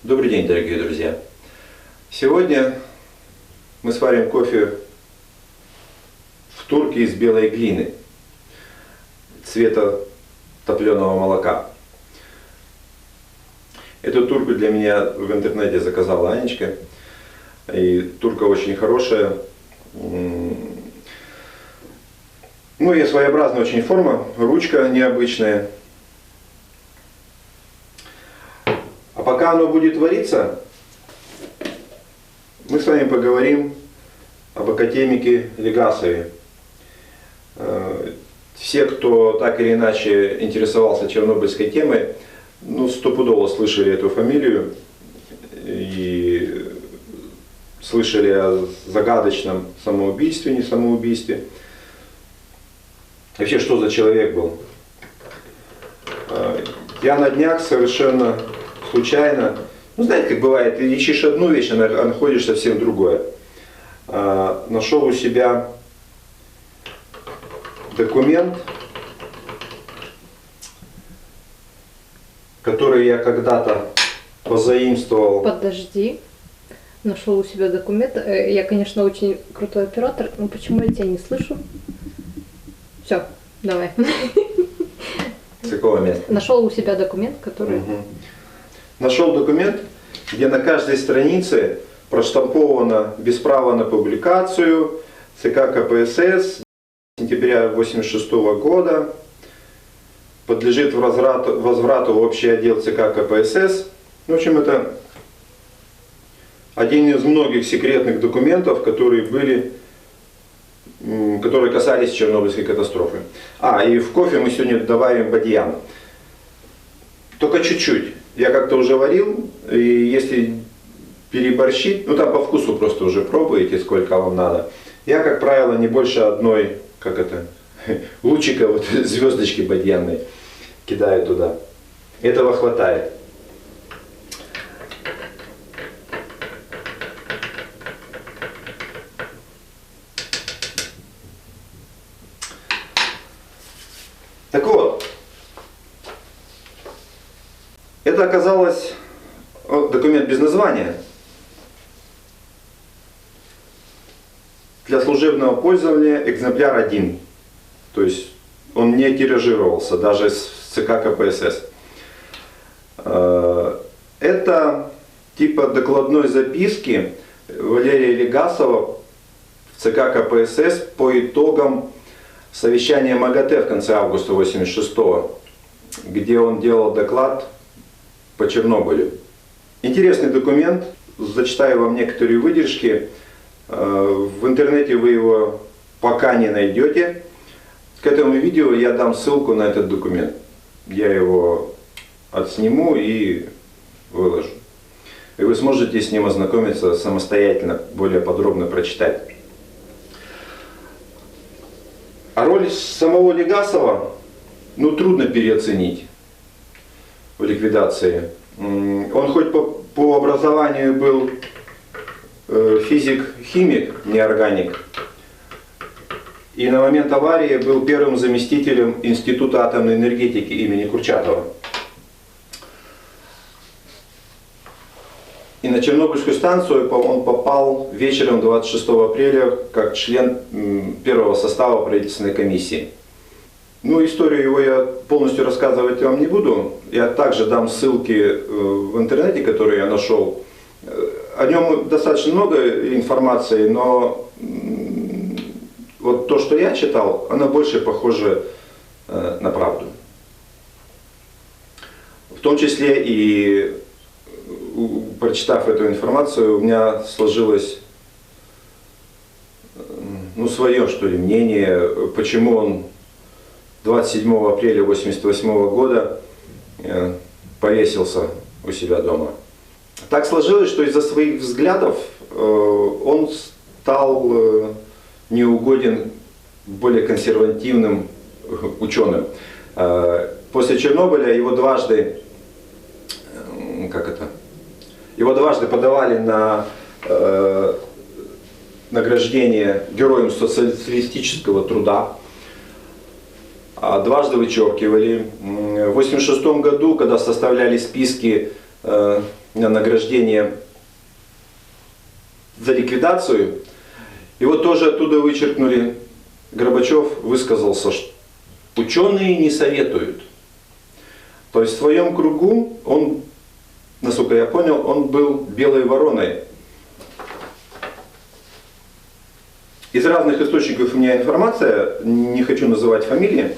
Добрый день, дорогие друзья! Сегодня мы сварим кофе в турке из белой глины цвета топленого молока. Эту турку для меня в интернете заказала Анечка. И турка очень хорошая. Ну и своеобразная очень форма, ручка необычная. А пока оно будет вариться, мы с вами поговорим об академике Легасове. Все, кто так или иначе интересовался чернобыльской темой, стопудово слышали эту фамилию и слышали о загадочном самоубийстве, не самоубийстве. Вообще, что за человек был? Я на днях совершенно случайно, знаете, как бывает, ты ищешь одну вещь, а находишь совсем другое. Нашел у себя документ, который я когда-то позаимствовал. Подожди. Нашел у себя документ. Я, конечно, очень крутой оператор, но почему я тебя не слышу? Все, давай. С какого места? Нашел у себя документ, который... Нашел документ, где на каждой странице проштамповано без права на публикацию ЦК КПСС сентября 1986 года, подлежит возврату в общий отдел ЦК КПСС. В общем, это один из многих секретных документов, которые касались Чернобыльской катастрофы. И в кофе мы сегодня добавим бадьян. Только чуть-чуть. Я как-то уже варил, и если переборщить, там по вкусу просто уже пробуете, сколько вам надо. Я, как правило, не больше одной, лучика звездочки бадьянной кидаю туда. Этого хватает. Так вот, это оказалось документ без названия. Для служебного пользования экземпляр 1. То есть он не тиражировался даже с ЦК КПСС. Это типа докладной записки Валерия Легасова в ЦК КПСС по итогам совещания МАГАТЭ в конце августа 1986-го, где он делал доклад по Чернобылю. Интересный документ, зачитаю вам некоторые выдержки. В интернете вы его пока не найдете. К этому видео я дам ссылку на этот документ. Я его отсниму и выложу. И вы сможете с ним ознакомиться самостоятельно, более подробно прочитать. А роль самого Легасова, трудно переоценить в ликвидации. Он хоть по образованию был физик-химик, неорганик, и на момент аварии был первым заместителем Института атомной энергетики имени Курчатова. И на Чернобыльскую станцию он попал вечером 26 апреля как член первого состава правительственной комиссии. Историю его я полностью рассказывать вам не буду. Я также дам ссылки в интернете, которые я нашел. О нем достаточно много информации, но вот то, что я читал, оно больше похоже на правду. В том числе и прочитав эту информацию, у меня сложилось свое, что ли, мнение, почему он 27 апреля 1988 года повесился у себя дома. Так сложилось, что из-за своих взглядов он стал неугоден более консервативным ученым. После Чернобыля его дважды подавали на награждение Героем социалистического труда. Дважды вычеркивали. В 1986 году, когда составляли списки на награждение за ликвидацию. И вот тоже оттуда вычеркнули. Горбачев высказался, что ученые не советуют. То есть в своем кругу он, насколько я понял, он был белой вороной. Из разных источников у меня информация, не хочу называть фамилии.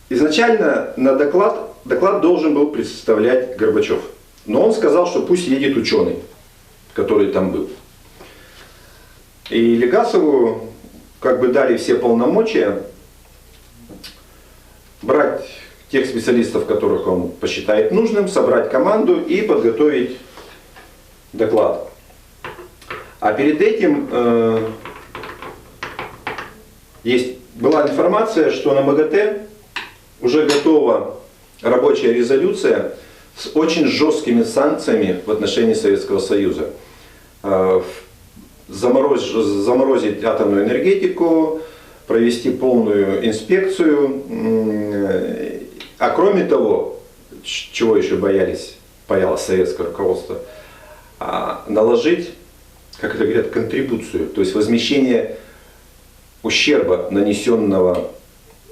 Изначально на доклад должен был представлять Горбачев. Но он сказал, что пусть едет ученый, который там был. И Легасову как бы дали все полномочия брать тех специалистов, которых он посчитает нужным, собрать команду и подготовить доклад. А перед этим была информация, что на МАГАТЭ уже готова рабочая резолюция с очень жесткими санкциями в отношении Советского Союза. Заморозить атомную энергетику, провести полную инспекцию. А кроме того, чего еще боялось советское руководство, наложить, как это говорят, контрибуцию, то есть возмещение ущерба, нанесенного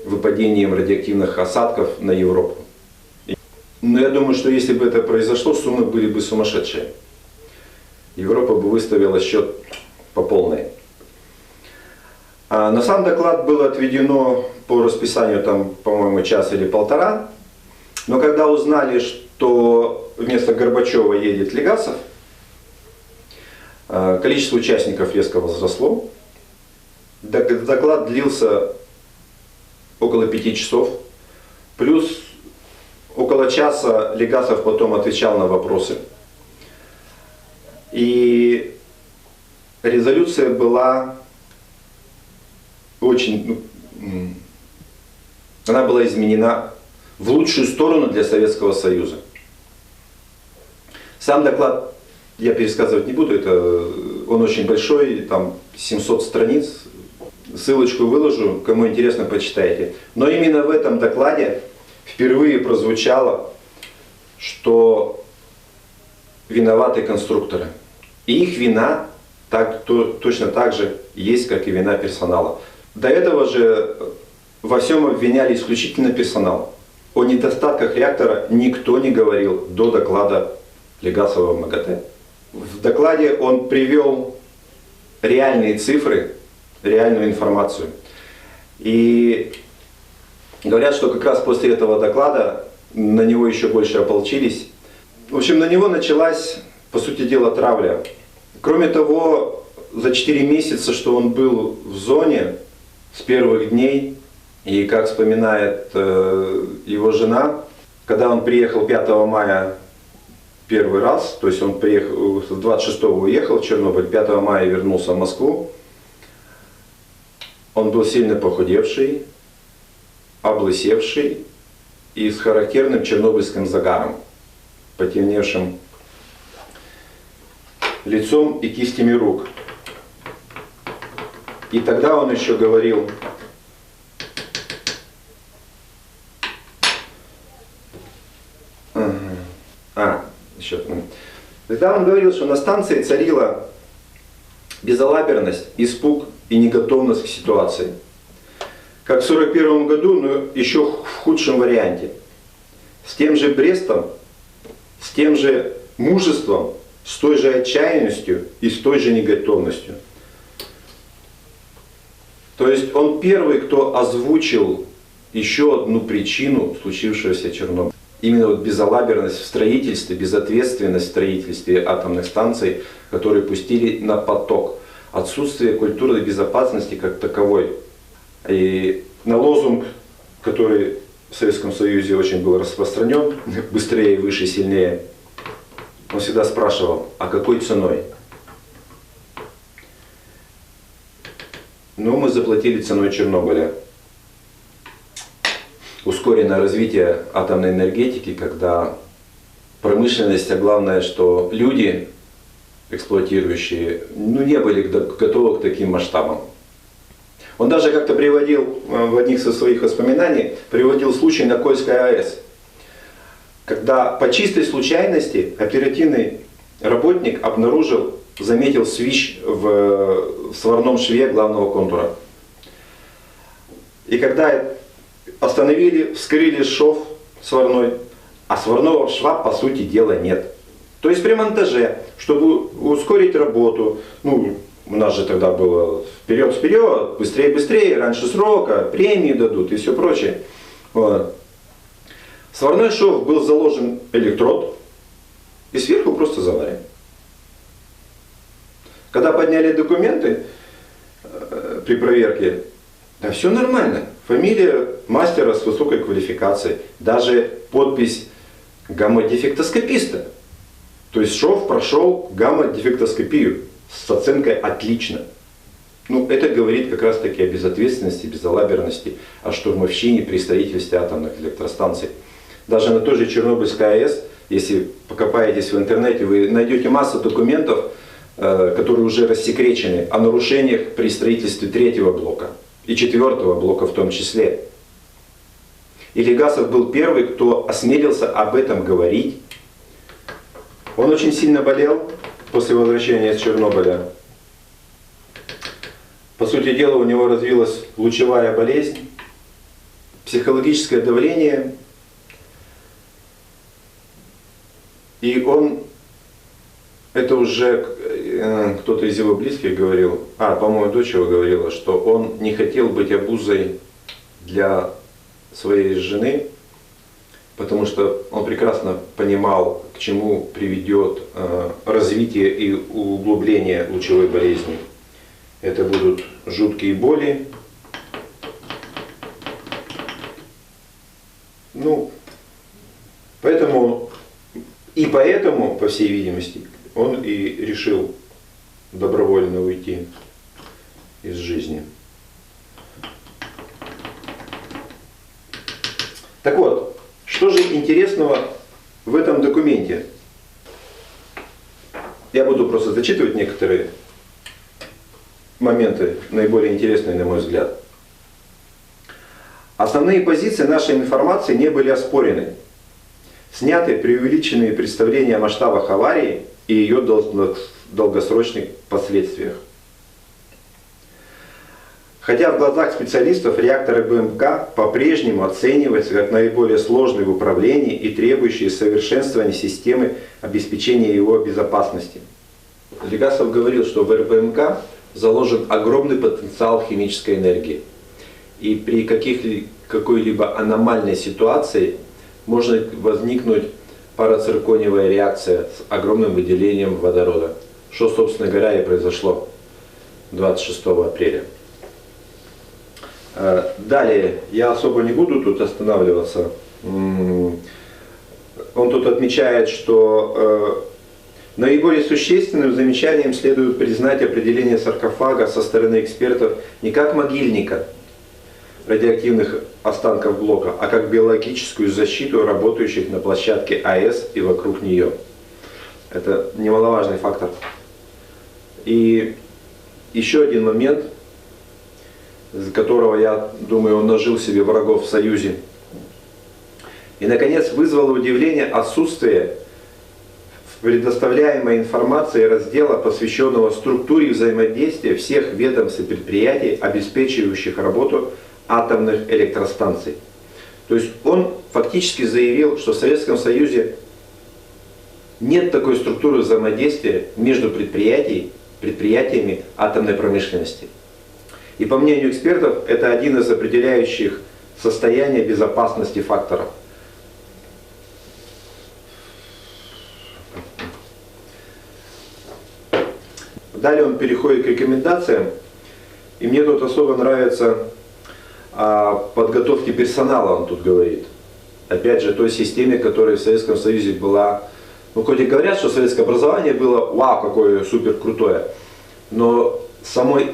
выпадением радиоактивных осадков на Европу. Но я думаю, что если бы это произошло, суммы были бы сумасшедшие. Европа бы выставила счет по полной. На сам доклад было отведено по расписанию, там, по-моему, час или полтора. Но когда узнали, что вместо Горбачева едет Легасов, количество участников резко возросло. Доклад длился около 5 часов. Плюс около часа Легасов потом отвечал на вопросы. И резолюция была она была изменена в лучшую сторону для Советского Союза. Сам доклад я пересказывать не буду, он очень большой, там 700 страниц. Ссылочку выложу, кому интересно, почитайте. Но именно в этом докладе впервые прозвучало, что виноваты конструкторы. И их вина точно так же есть, как и вина персонала. До этого же во всем обвиняли исключительно персонал. О недостатках реактора никто не говорил до доклада Легасова в МАГАТЭ. В докладе он привел реальные цифры, реальную информацию. И говорят, что как раз после этого доклада на него еще больше ополчились. В общем, на него началась, по сути дела, травля. Кроме того, за 4 месяца, что он был в зоне, с первых дней, и как вспоминает его жена, когда он приехал 5 мая первый раз, то есть он приехал, 26-го уехал в Чернобыль, 5 мая вернулся в Москву, он был сильно похудевший, облысевший и с характерным чернобыльским загаром, потемневшим лицом и кистями рук. И тогда он еще говорил: Тогда он говорил, что на станции царила безалаберность, испуг и неготовность к ситуации. Как в 1941 году, но еще в худшем варианте. С тем же брестом, с тем же мужеством, с той же отчаянностью и с той же неготовностью. То есть он первый, кто озвучил еще одну причину случившегося в Чернобыле. Именно вот безалаберность в строительстве, безответственность в строительстве атомных станций, которые пустили на поток. Отсутствие культуры безопасности как таковой. И на лозунг, который в Советском Союзе очень был распространен, быстрее, выше, сильнее, он всегда спрашивал: а какой ценой? Ну, мы заплатили ценой Чернобыля. Ускоренное развитие атомной энергетики, когда промышленность, а главное, что люди, эксплуатирующие, не были готовы к таким масштабам. Он даже как-то приводил в одних из своих воспоминаний, приводил случай на Кольской АЭС. когда по чистой случайности оперативный работник заметил свищ в сварном шве главного контура. И когда остановили, вскрыли шов сварной, а сварного шва по сути дела нет. То есть при монтаже, чтобы ускорить работу, ну, у нас же тогда было вперед-вперед, быстрее-быстрее, раньше срока, премии дадут и все прочее. Вот. В сварной шов был заложен электрод и сверху просто заварен. Когда подняли документы при проверке, да все нормально. Фамилия мастера с высокой квалификацией. Даже подпись гамма-дефектоскописта. То есть шов прошел гамма-дефектоскопию с оценкой «отлично». Ну, это говорит как раз таки о безответственности, безалаберности, о штурмовщине при строительстве атомных электростанций. Даже на той же Чернобыльской АЭС, если покопаетесь в интернете, вы найдете массу документов, которые уже рассекречены, о нарушениях при строительстве 3-го блока и 4-го блока в том числе. И Легасов был первый, кто осмелился об этом говорить. Он очень сильно болел после возвращения из Чернобыля. По сути дела, у него развилась лучевая болезнь, психологическое давление. И он, это уже кто-то из его близких говорил, по-моему, дочь его говорила, что он не хотел быть обузой для своей жены, потому что он прекрасно понимал, к чему приведет развитие и углубление лучевой болезни. Это будут жуткие боли. Ну, поэтому, по всей видимости, он и решил добровольно уйти из жизни. Так вот, что же интересного в этом документе? Я буду просто зачитывать некоторые моменты, наиболее интересные, на мой взгляд. Основные позиции нашей информации не были оспорены. Сняты преувеличенные представления о масштабах аварии и ее долгосрочных последствиях. Хотя в глазах специалистов реакторы БМК по-прежнему оцениваются как наиболее сложный в управлении и требующие совершенствования системы обеспечения его безопасности. Легасов говорил, что в РБМК заложен огромный потенциал химической энергии. И при какой-либо аномальной ситуации может возникнуть парациркониевая реакция с огромным выделением водорода, что, собственно говоря, и произошло 26 апреля. Далее, я особо не буду тут останавливаться. Он тут отмечает, что наиболее существенным замечанием следует признать определение саркофага со стороны экспертов не как могильника радиоактивных останков блока, а как биологическую защиту работающих на площадке АЭС и вокруг нее. Это немаловажный фактор. И еще один момент, из которого, я думаю, он нажил себе врагов в Союзе. И, наконец, вызвало удивление отсутствие в предоставляемой информации раздела, посвященного структуре взаимодействия всех ведомств и предприятий, обеспечивающих работу атомных электростанций. То есть он фактически заявил, что в Советском Союзе нет такой структуры взаимодействия между предприятиями атомной промышленности. И по мнению экспертов, это один из определяющих состояние безопасности факторов. Далее он переходит к рекомендациям. И мне тут особо нравится о подготовке персонала, он тут говорит. Опять же, той системе, которая в Советском Союзе была. Ну, хоть и говорят, что советское образование было, вау, какое супер крутое. Но самой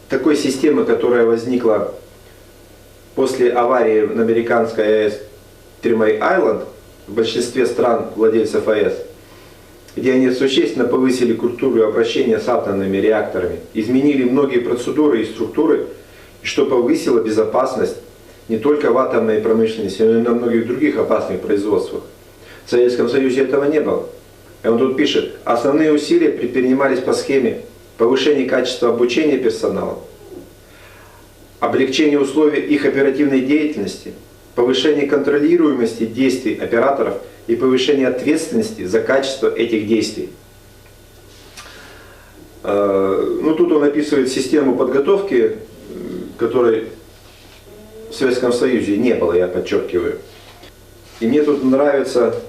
такой системы, которая возникла после аварии на американской АЭС Тримей-Айленд, в большинстве стран владельцев АЭС, где они существенно повысили культуру обращения с атомными реакторами, изменили многие процедуры и структуры, что повысило безопасность не только в атомной промышленности, но и на многих других опасных производствах. В Советском Союзе этого не было. И он тут пишет, основные усилия предпринимались по схеме повышения качества обучения персонала, облегчение условий их оперативной деятельности, повышение контролируемости действий операторов и повышение ответственности за качество этих действий. Ну, тут он описывает систему подготовки, которой в Советском Союзе не было, я подчеркиваю. И мне тут нравится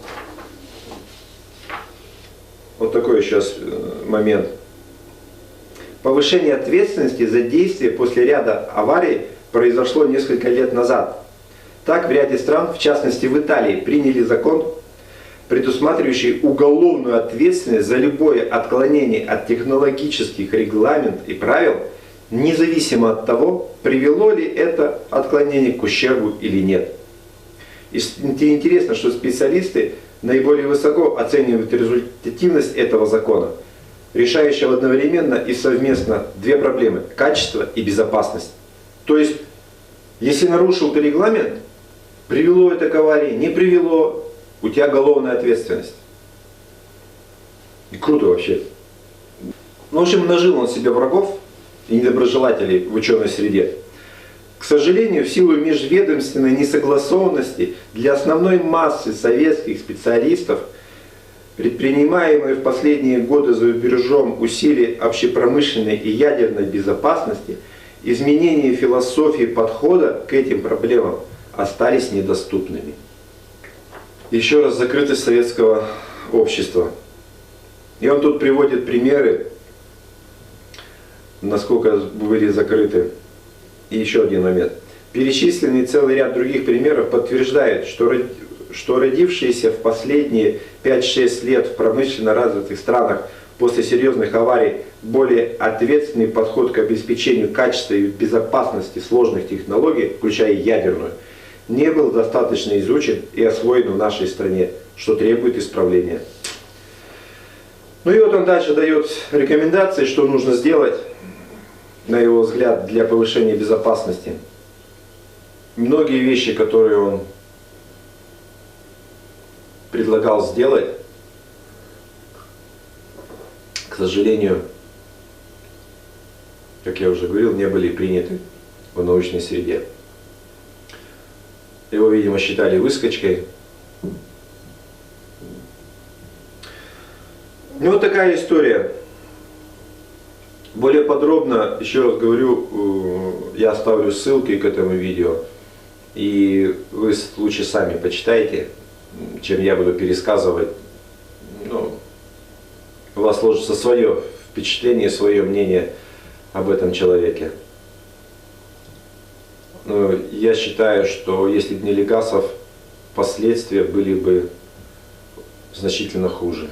вот такой сейчас момент. Повышение ответственности за действия после ряда аварий произошло несколько лет назад. Так, в ряде стран, в частности в Италии, приняли закон, предусматривающий уголовную ответственность за любое отклонение от технологических регламентов и правил, независимо от того, привело ли это отклонение к ущербу или нет. И интересно, что специалисты наиболее высоко оценивают результативность этого закона, решающего одновременно и совместно две проблемы – качество и безопасность. То есть, если нарушил ты регламент, привело это к аварии, не привело, у тебя уголовная ответственность. И круто вообще. Ну, в общем, нажил он себе врагов и недоброжелателей в ученой среде. К сожалению, в силу межведомственной несогласованности для основной массы советских специалистов предпринимаемые в последние годы за рубежом усилия общепромышленной и ядерной безопасности, изменения философии подхода к этим проблемам остались недоступными. Еще раз, закрытость советского общества. И он тут приводит примеры, насколько были закрыты. И еще один момент. Перечисленный целый ряд других примеров подтверждает, что родившиеся в последние 5-6 лет в промышленно развитых странах после серьезных аварий более ответственный подход к обеспечению качества и безопасности сложных технологий, включая ядерную, не был достаточно изучен и освоен в нашей стране, что требует исправления. Ну и вот он дальше дает рекомендации, что нужно сделать, на его взгляд, для повышения безопасности. Многие вещи, которые он предлагал сделать, к сожалению, как я уже говорил, не были приняты в научной среде. Его, видимо, считали выскочкой. Ну, вот такая история. Более подробно, еще раз говорю, я оставлю ссылки к этому видео. И вы лучше сами почитайте, чем я буду пересказывать. Ну, у вас сложится свое впечатление, свое мнение об этом человеке. Но я считаю, что если бы не Легасов, последствия были бы значительно хуже.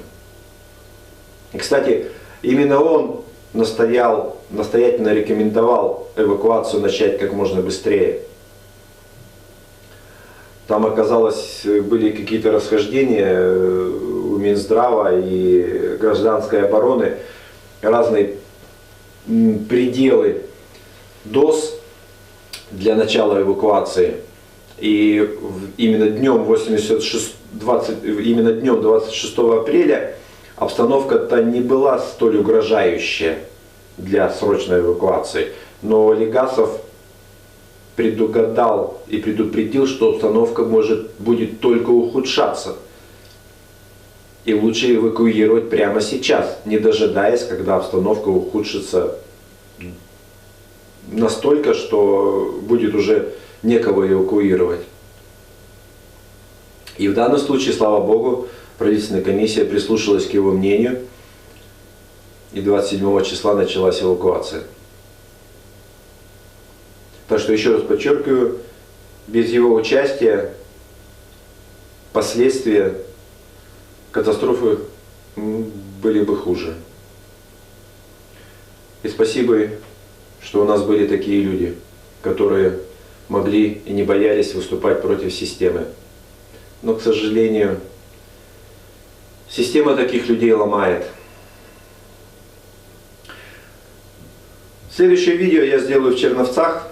И, кстати, именно он настоятельно рекомендовал эвакуацию начать как можно быстрее. Там оказалось, были какие-то расхождения у Минздрава и гражданской обороны, разные пределы доз для начала эвакуации. И именно днем 26 апреля обстановка-то не была столь угрожающая для срочной эвакуации. Но Легасов предугадал и предупредил, что обстановка будет только ухудшаться. И лучше эвакуировать прямо сейчас, не дожидаясь, когда обстановка ухудшится настолько, что будет уже некого эвакуировать. И в данном случае, слава Богу, правительственная комиссия прислушалась к его мнению, и 27 числа началась эвакуация. Так что, еще раз подчеркиваю, без его участия последствия катастрофы были бы хуже. И спасибо, что у нас были такие люди, которые могли и не боялись выступать против системы. Но, к сожалению, система таких людей ломает. Следующее видео я сделаю в Черновцах.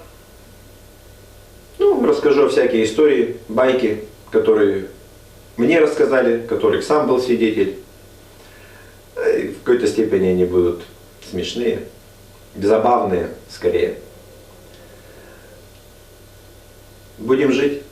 Ну, расскажу о всякие истории, байки, которые мне рассказали, которых сам был свидетель. И в какой-то степени они будут смешные, забавные скорее. Будем жить.